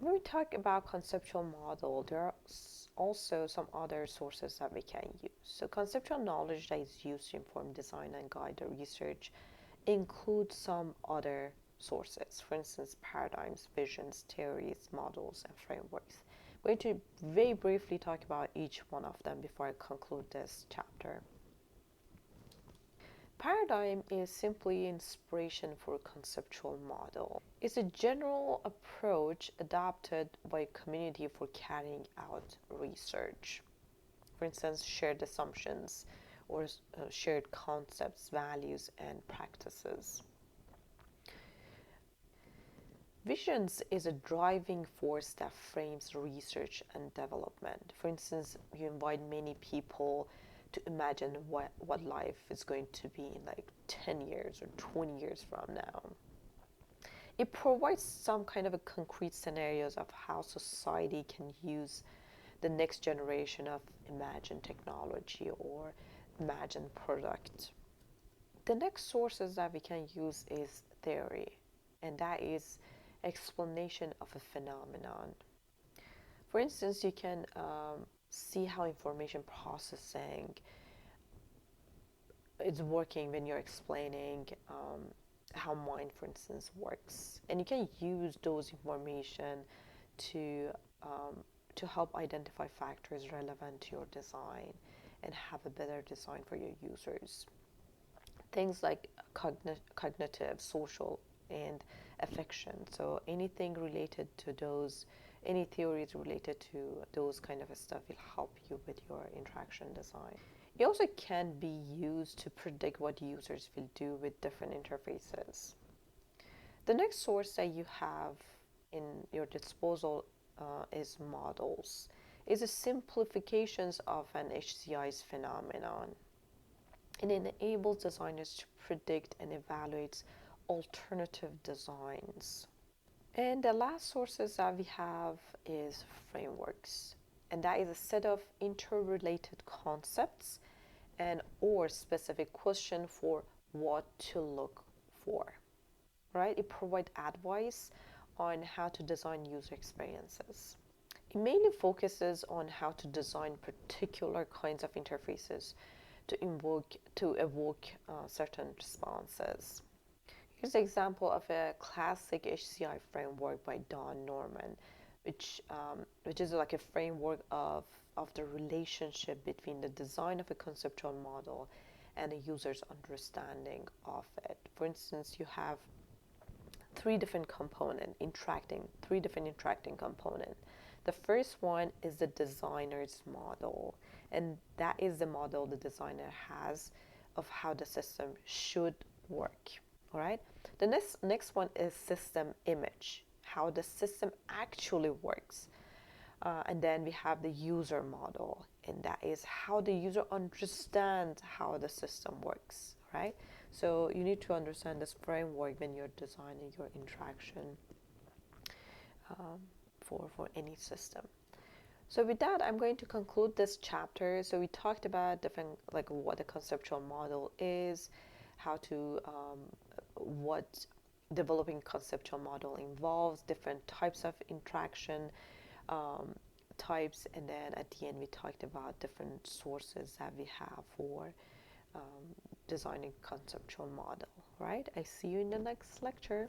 When we talk about conceptual model, there are also some other sources that we can use. So conceptual knowledge that is used to inform design and guide the research includes some other sources. For instance, paradigms, visions, theories, models, and frameworks. I'm going to very briefly talk about each one of them before I conclude this chapter. Paradigm is simply inspiration for a conceptual model. It's a general approach adopted by a community for carrying out research. For instance, shared assumptions or shared concepts, values, and practices. Visions is a driving force that frames research and development. For instance, you invite many people to imagine what life is going to be in like 10 years or 20 years from now. It provides some kind of a concrete scenarios of how society can use the next generation of imagined technology or imagined product. The next sources that we can use is theory, and that is explanation of a phenomenon. For instance, you can see how information processing is working when you're explaining how mind, for instance, works, and you can use those information to help identify factors relevant to your design and have a better design for your users. Things like cognitive, social, and affection. So anything related to those, any theories related to those kind of stuff will help you with your interaction design. It also can be used to predict what users will do with different interfaces. The next source that you have in your disposal is models. It's a simplifications of an HCI's phenomenon. It enables designers to predict and evaluate alternative designs. And the last sources that we have is frameworks. And that is a set of interrelated concepts and or specific question for what to look for. Right? It provides advice on how to design user experiences. It mainly focuses on how to design particular kinds of interfaces to evoke certain responses. Here's an example of a classic HCI framework by Don Norman, which is like a framework of the relationship between the design of a conceptual model and a user's understanding of it. For instance, you have three different interacting components. The first one is the designer's model, and that is the model the designer has of how the system should work. All right. The next one is system image, how the system actually works. And then we have the user model, and that is how the user understands how the system works, right? So you need to understand this framework when you're designing your interaction for any system. So with that, I'm going to conclude this chapter. So we talked about different, like what a conceptual model is, how to, what developing conceptual model involves, different types of interaction types, and then at the end we talked about different sources that we have for designing conceptual model, right? I see you in the next lecture.